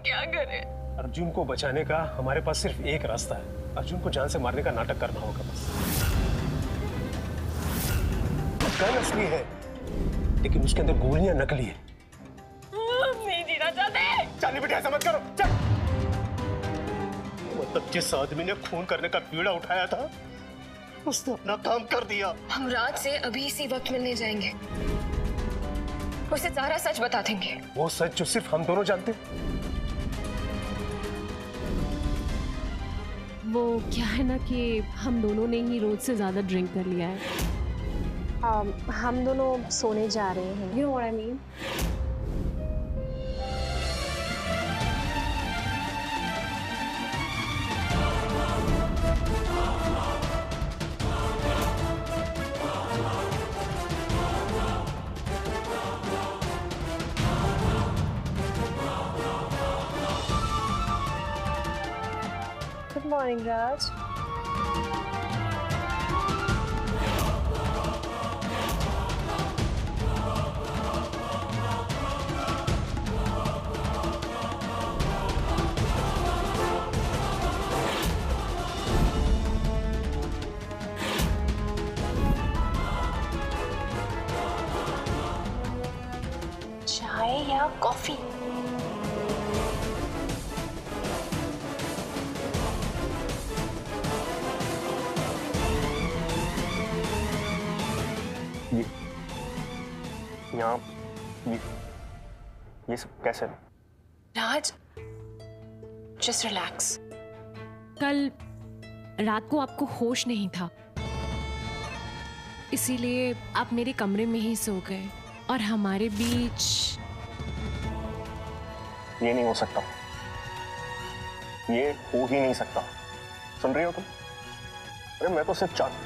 क्या करें? अर्जुन को बचाने का हमारे पास सिर्फ एक रास्ता है। अर्जुन को जान से मारने का नाटक करना होगा बस। गन असली है लेकिन उसके अंदर गोलियां नकली है। नहीं जीना चाहते। चांदनी बेटी ऐसा मत करो, चल। मतलब जिस आदमी ने खून करने का बीड़ा उठाया था उसने अपना काम कर दिया। हम राज से अभी इसी वक्त मिलने जाएंगे, उसे सारा सच बता देंगे। वो सच जो सिर्फ हम दोनों जानते हैं। वो क्या है ना कि हम दोनों ने ही रोज से ज्यादा ड्रिंक कर लिया है। हम दोनों सोने जा रहे हैं। You know what I mean? Good morning, Raj. चाय या कॉफी? यहाँ ये सब कैसे? राज, just relax. कल रात को आपको होश नहीं था, इसीलिए आप मेरे कमरे में ही सो गए और हमारे बीच। ये नहीं हो सकता, ये हो ही नहीं सकता। सुन रही हो तुम? अरे मैं तो सिर्फ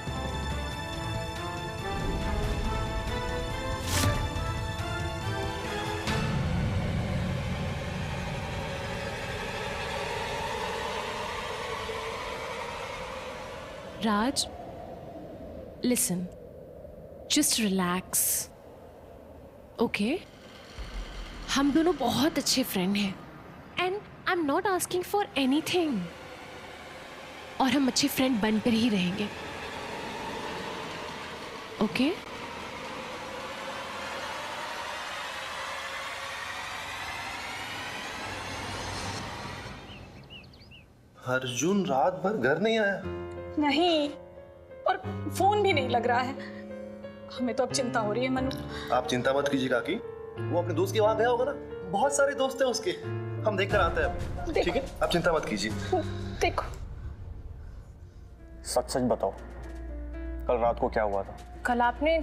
Raj, listen, just relax, okay? हम दोनों बहुत अच्छे फ्रेंड हैं and I'm not asking for anything. और हम अच्छे फ्रेंड बनकर ही रहेंगे, okay? अर्जुन रात भर घर नहीं आया? नहीं, और फोन भी नहीं लग रहा है। हमें तो अब चिंता हो रही है मनु। आप चिंता मत कीजिए काकी, वो अपने दोस्त के वहां गया होगा ना, बहुत सारे दोस्त हैं उसके, हम देख कर आते हैं। ठीक है, आप चिंता मत कीजिए। देखो, सच सच बताओ, कल रात को क्या हुआ था? कल आपने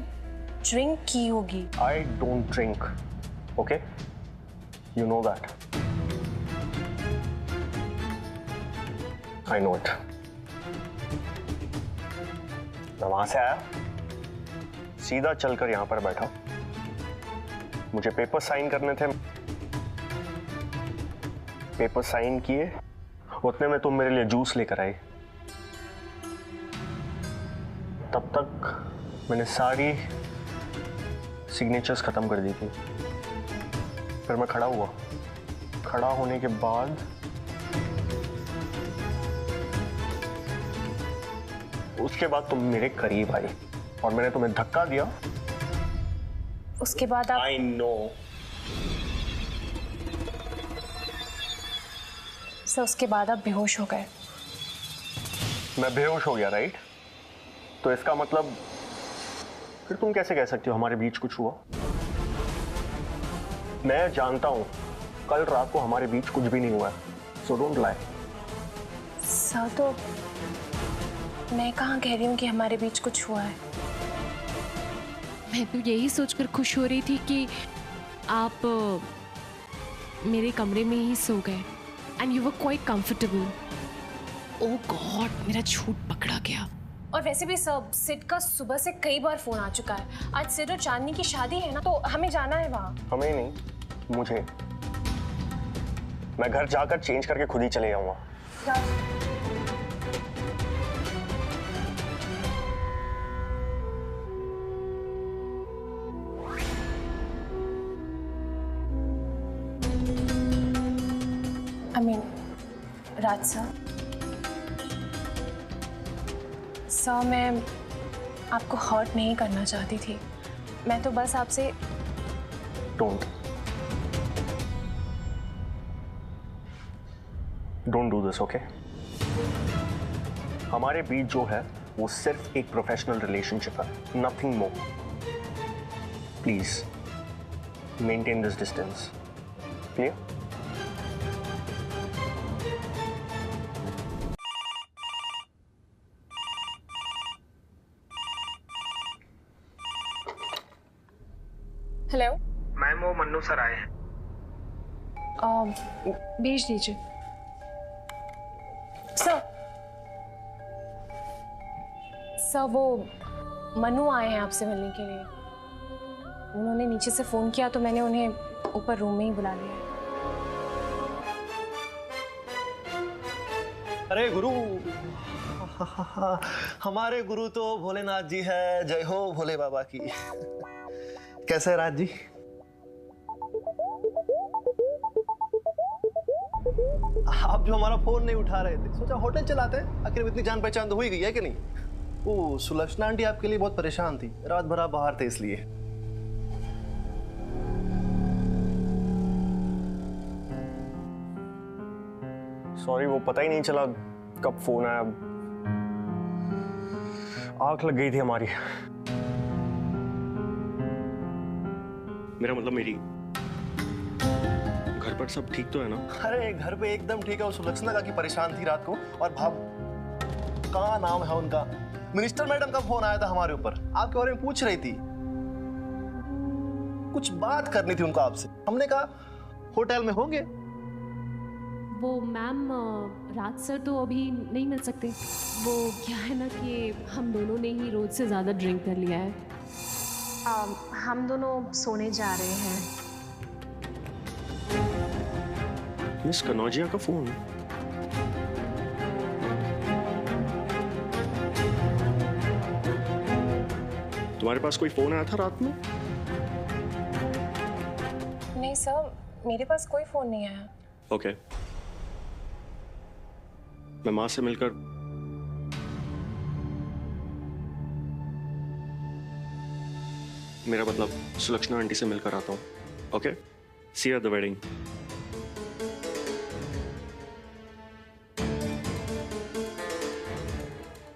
ड्रिंक की होगी। I don't drink, okay? You know that. I know it. मैं वहां से आया, सीधा चलकर यहां पर बैठा। मुझे पेपर साइन करने थे, पेपर साइन किए, उतने में तुम मेरे लिए जूस लेकर आई। तब तक मैंने सारी सिग्नेचर्स खत्म कर दी थी। फिर मैं खड़ा हुआ, खड़ा होने के बाद उसके बाद तुम मेरे करीब आई और मैंने तुम्हें धक्का दिया। उसके बाद आप I know. सर, उसके बाद आप बेहोश हो गए। मैं बेहोश हो गया, राइट? तो इसका मतलब फिर तुम कैसे कह सकती हो हमारे बीच कुछ हुआ? मैं जानता हूं कल रात को हमारे बीच कुछ भी नहीं हुआ है, सो डोंट लाई। सर, तो मैं कहाँ कह रही हूँ कि हमारे बीच कुछ हुआ है। मैं तो यही सोचकर खुश हो रही थी कि आप मेरे कमरे में ही सो गए and you were quite comfortable. Oh God, मेरा झूठ पकड़ा गया। और वैसे भी सब सिड का सुबह से कई बार फोन आ चुका है। आज सिड और चांदनी की शादी है ना, तो हमें जाना है वहाँ। हमें नहीं, मुझे। मैं घर जाकर चेंज करके खुद ही चले जाऊंगा। आई मीन राज सर, मैं आपको हर्ट नहीं करना चाहती थी। मैं तो बस आपसे डोंट डू दिस, ओके? हमारे बीच जो है वो सिर्फ एक प्रोफेशनल रिलेशनशिप है, nothing more. Please maintain this distance, clear? Hello ma'am, वो मन्नू सर आए हैं। भेज दीजिए। सर वो मनु आए हैं आपसे मिलने के लिए। उन्होंने नीचे से फोन किया तो मैंने उन्हें ऊपर रूम में ही बुला लिया। अरे गुरु, हमारे गुरु तो भोलेनाथ जी है। जय हो भोले बाबा की। कैसे है राज जी? आप जो हमारा फोन नहीं उठा रहे थे, सोचा होटल चलाते हैं, आखिर इतनी जान पहचान तो हो ही गई है कि नहीं? ओ, सुलक्षणा आंटी आपके लिए बहुत परेशान थी, रात भर आप बाहर थे इसलिए। सॉरी, वो पता ही नहीं चला कब फोन आया। आंख लग गई थी हमारी। मेरा मतलब मेरी घर पर सब ठीक तो है ना? अरे घर पे एकदम ठीक है। वो सुलक्षणा का की परेशान थी रात को। और भाव कहाँ नाम है उनका, मिनिस्टर मैडम का फोन आया था हमारे ऊपर, आपके बारे में पूछ रही थी। कुछ बात करनी थी उनको आपसे। हमने कहा होटल में होंगे। वो मैम, राज सर तो अभी नहीं मिल सकते। वो क्या है ना कि हम दोनों ने ही रोज से ज़्यादा ड्रिंक कर लिया है। हम दोनों सोने जा रहे हैं। मिस कनौजिया का फोन? तुम्हारे पास कोई फोन आया था रात में? नहीं सर, मेरे पास कोई फोन नहीं आया। ओके, मैं माँ से मिलकर मेरा मतलब सुलक्षणा आंटी से मिलकर आता हूँ। Okay, see you at the wedding.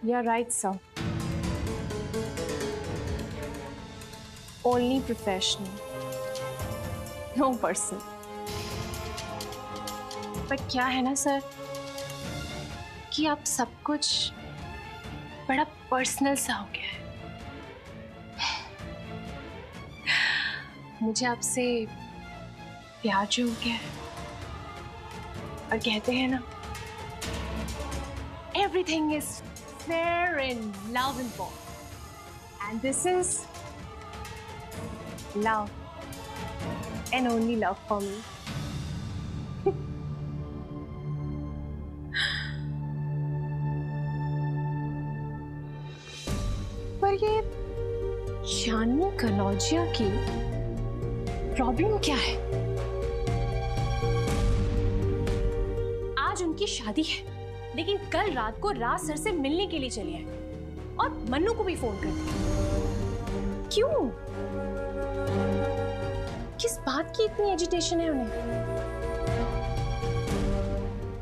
You're right, sir. Only professional, no person. पर क्या है ना सर कि आप सब कुछ बड़ा पर्सनल सा हो गया है। मुझे आपसे प्यार जो हो गया है, और कहते हैं ना, everything is fair in love and war, and this is love and only love for me. पर ये शानू कनौजिया की प्रॉब्लम क्या है? आज उनकी शादी है, लेकिन कल रात को राज सर से मिलने के लिए चले आए और मन्नू को भी फोन कर दिया। क्यों? किस बात की इतनी एजिटेशन है उन्हें?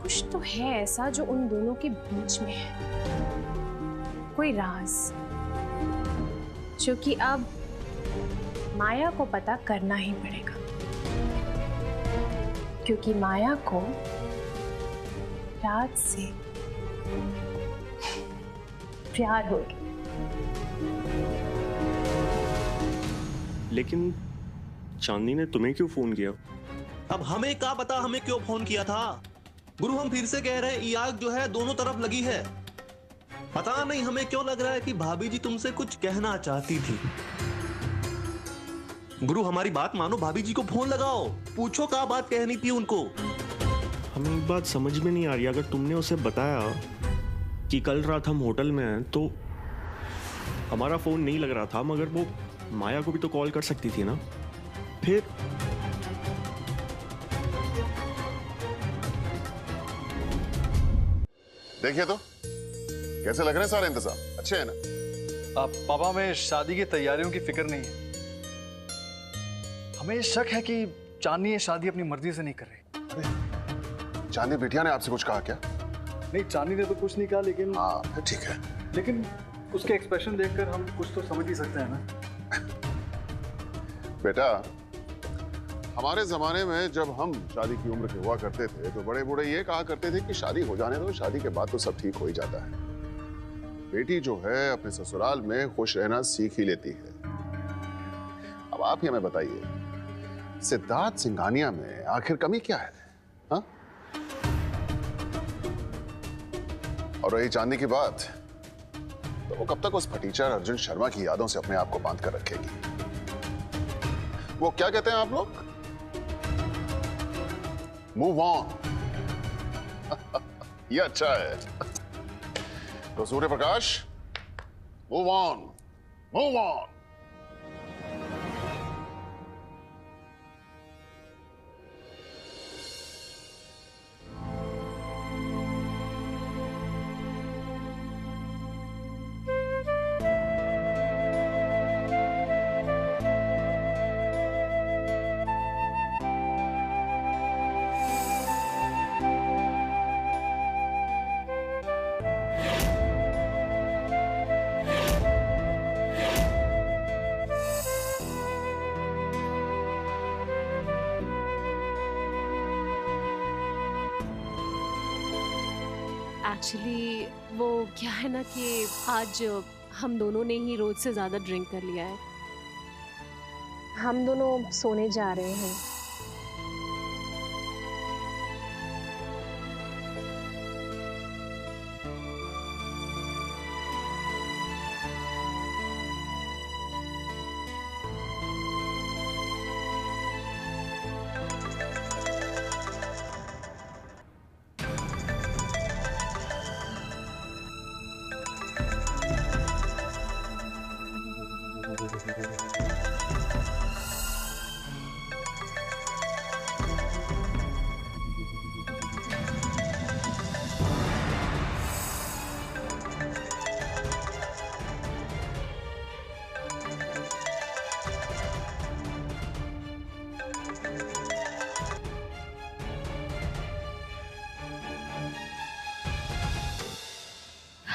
कुछ तो है ऐसा जो उन दोनों के बीच में है, कोई राज जो कि अब माया को पता करना ही पड़ेगा, क्योंकि माया को राज से प्यार हो गया। लेकिन चांदनी ने तुम्हें क्यों फोन किया? अब हमें क्या पता हमें क्यों फोन किया था गुरु। हम फिर से कह रहे हैं, ये आग जो है दोनों तरफ लगी है। पता नहीं हमें क्यों लग रहा है कि भाभी जी तुमसे कुछ कहना चाहती थी। गुरु हमारी बात मानो, भाभी जी को फोन लगाओ, पूछो क्या बात कहनी थी उनको। हमें एक बात समझ में नहीं आ रही। अगर तुमने उसे बताया कि कल रात हम होटल में हैं तो हमारा फोन नहीं लग रहा था, मगर वो माया को भी तो कॉल कर सकती थी ना। फिर देखिए तो कैसे लग रहे हैं सारे इंतजाम, अच्छे हैं ना? पापा में शादी की तैयारियों की फिक्र नहीं है। हमें शक है कि चांदनी ये शादी अपनी मर्जी से नहीं कर रही। चांदनी बिटिया ने आपसे कुछ कहा क्या? नहीं, चांदनी ने तो कुछ नहीं कहा, लेकिन हाँ ठीक है, लेकिन उसके एक्सप्रेशन देखकर हम कुछ तो समझ ही सकते हैं ना। बेटा, हमारे जमाने में जब हम शादी की उम्र के हुआ करते थे तो बड़े बूढ़े ये कहा करते थे कि शादी हो जाने दो, शादी के बाद तो सब ठीक हो ही जाता है। बेटी जो है अपने ससुराल में खुश रहना सीख ही लेती है। अब आप ही हमें बताइए, सिद्धार्थ सिंघानिया में आखिर कमी क्या है? हाँ? और रही चांदनी की बात, तो वो कब तक उस फटीचर अर्जुन शर्मा की यादों से अपने आप को बांध कर रखेगी? वो क्या कहते हैं आप लोग? Move on. ये अच्छा है। तो Surya Prakash, move on, move on. Actually वो क्या है ना कि आज हम दोनों ने ही रोज से ज़्यादा ड्रिंक कर लिया है। हम दोनों सोने जा रहे हैं।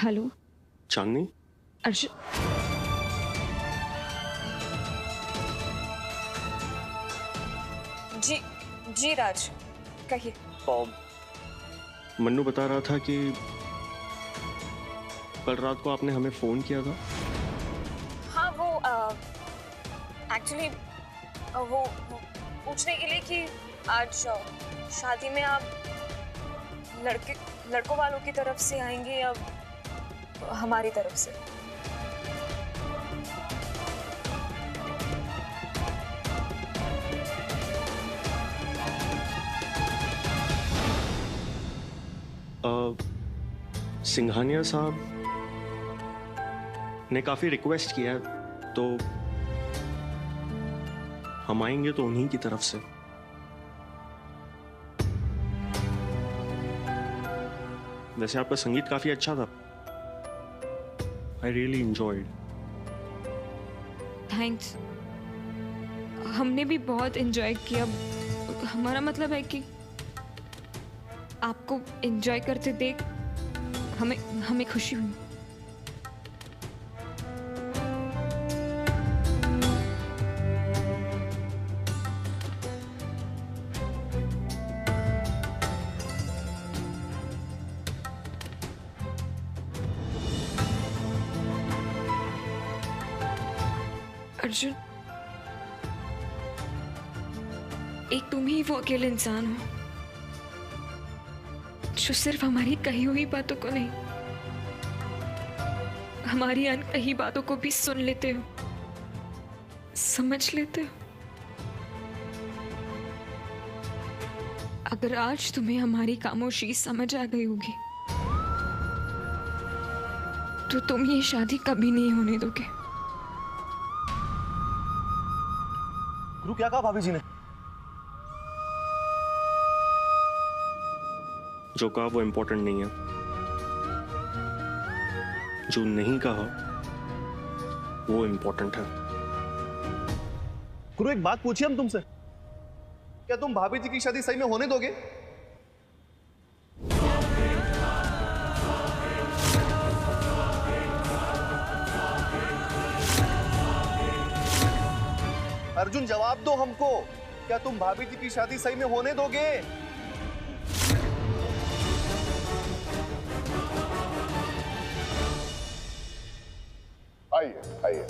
हेलो चांदनी, अर्जुन, जी जी राज, कहिए। मन्नू बता रहा था कि कल रात को आपने हमें फोन किया था। हाँ, वो एक्चुअली वो पूछने के लिए कि आज शादी में आप लड़कों वालों की तरफ से आएंगे या हमारी तरफ से। सिंघानिया साहब ने काफी रिक्वेस्ट किया है, तो हम आएंगे तो उन्हीं की तरफ से। वैसे आपका संगीत काफी अच्छा था। I really enjoyed. थैंक्स। हमने भी बहुत एंजॉय किया। हमारा मतलब है कि आपको एंजॉय करते देख हमें खुशी हुई। अर्जुन, एक तुम ही वो अकेले इंसान हो जो सिर्फ हमारी कही हुई बातों को नहीं, हमारी अनकही बातों को भी सुन लेते हो, समझ लेते हो। अगर आज तुम्हें हमारी खामोशी समझ आ गई होगी तो तुम ये शादी कभी नहीं होने दोगे। गुरु, क्या कहा भाभी जी ने? जो कहा वो इम्पोर्टेंट नहीं है। जो नहीं कहा वो इम्पोर्टेंट है। गुरु एक बात पूछिए हम तुमसे, क्या तुम भाभी जी की शादी सही में होने दोगे? अर्जुन जवाब दो हमको, क्या तुम भाभी जी की शादी सही में होने दोगे? आइए आइए।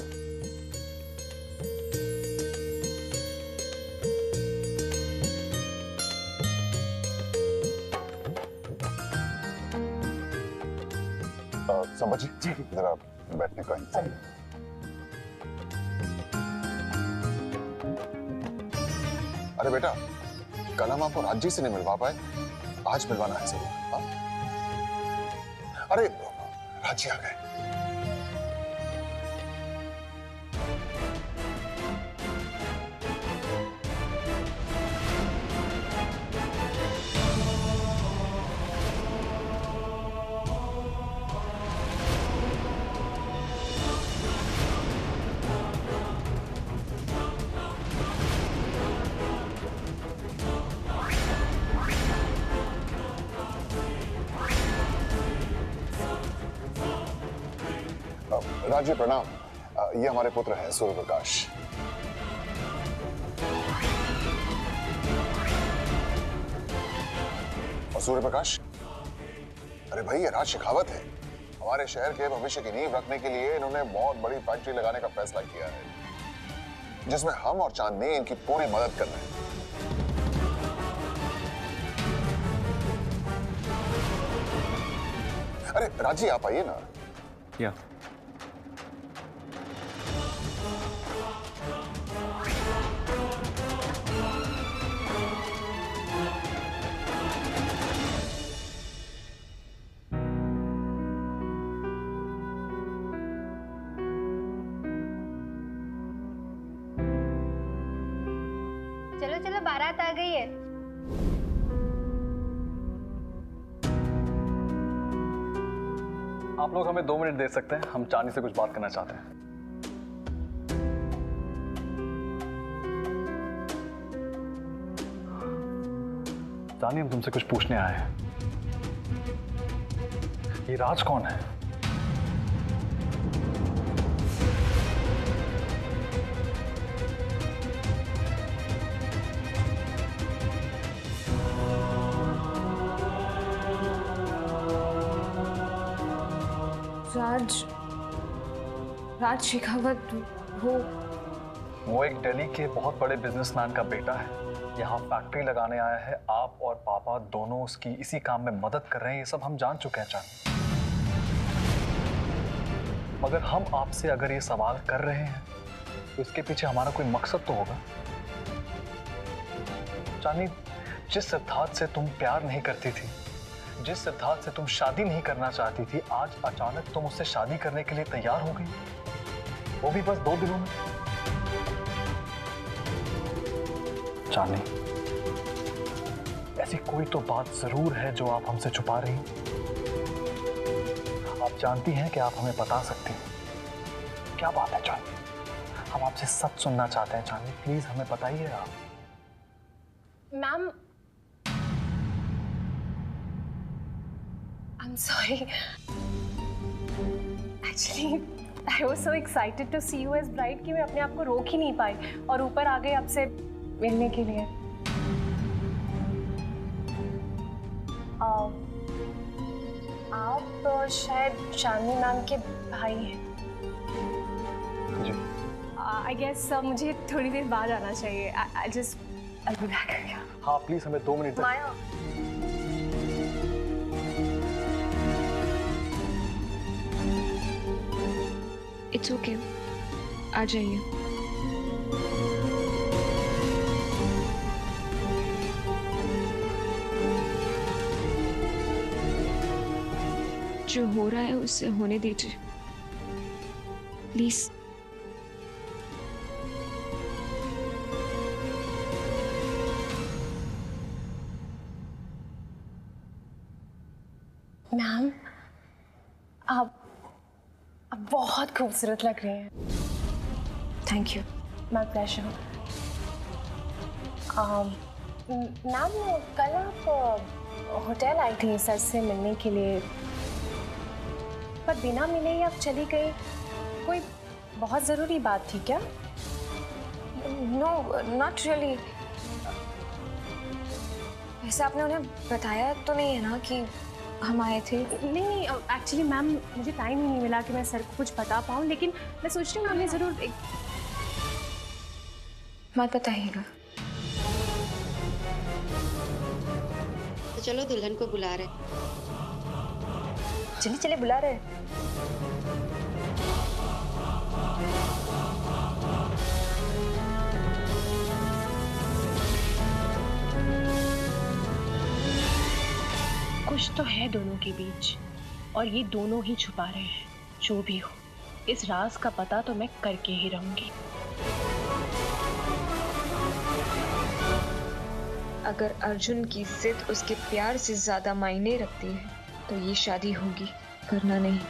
संभाजी जी जरा बैठने का इंतजाम। अरे बेटा, कल हम आपको राज्य से नहीं मिलवा पाए, आज मिलवाना है जरूर। हाँ? अरे राज्य आ गए। राज्य प्रणाम। ये हमारे पुत्र हैं सूर्य प्रकाश। और सूर्य प्रकाश, अरे भाई ये राज शेखावत है। हमारे शहर के भविष्य की नींव रखने के लिए इन्होंने बहुत बड़ी फैक्ट्री लगाने का फैसला किया है, जिसमें हम और चांदनी इनकी पूरी मदद कर रहे हैं। अरे राजी आप आइए ना। या चलो चलो बारात आ गई है। आप लोग हमें 2 मिनट दे सकते हैं, हम चांदी से कुछ बात करना चाहते हैं। चांदी, हम तुमसे कुछ पूछने आए हैं। ये राज कौन है? राज शेखावत वो एक दिल्ली के बहुत बड़े बिजनेसमैन का बेटा है। यहाँ फैक्ट्री लगाने आया है। आप और पापा दोनों उसकी इसी काम में मदद कर रहे हैं, ये सब हम जान चुके हैं चांदी। मगर हम आपसे अगर ये सवाल कर रहे हैं तो इसके पीछे हमारा कोई मकसद तो होगा। चांदी, जिस सिद्धार्थ से तुम प्यार नहीं करती थी, जिस सिद्धार्थ से तुम शादी नहीं करना चाहती थी, आज अचानक तुम उससे शादी करने के लिए तैयार हो गई, वो भी बस 2 दिनों में। चांदी, ऐसी कोई तो बात जरूर है जो आप हमसे छुपा रही हैं। आप जानती हैं कि आप हमें बता सकती हैं। क्या बात है चांदी? हम आपसे सच सुनना चाहते हैं चांदी, प्लीज हमें बताइए आप। Ma'am, I'm sorry. Actually, I was so excited to see you as bride कि मैं अपने आप को रोक ही नहीं पाई और ऊपर आ गई आपसे मिलने के लिए। आप शायद चांदनी मैम के भाई हैं। जी। I guess मुझे थोड़ी देर बाद आना चाहिए। I'll be back. हाँ प्लीज हमें 2 मिनट। माया, इट्स ओके, आ जाइए। जो हो रहा है उससे होने दीजिए प्लीज। मैम, आप बहुत खूबसूरत लग रही हैं। Thank you. My pleasure. Ma'am कल आप होटल आई थी सर से मिलने के लिए, पर बिना मिले ही आप चली गई। कोई बहुत ज़रूरी बात थी क्या? No not really. वैसे आपने उन्हें बताया तो नहीं है ना कि हम आए थे? नहीं, एक्चुअली मैम मुझे टाइम ही नहीं मिला कि मैं सर को कुछ बता पाऊँ, लेकिन मैं सोच रही हूँ मैम ज़रूर मत बताइएगा। तो चलो दुल्हन को बुला रहे। चलिए चलिए बुला रहे। कुछ तो है दोनों के बीच और ये दोनों ही छुपा रहे हैं। जो भी हो, इस राज का पता तो मैं करके ही रहूंगी। अगर अर्जुन की जिद उसके प्यार से ज्यादा मायने रखती है तो ये शादी होगी, वरना नहीं।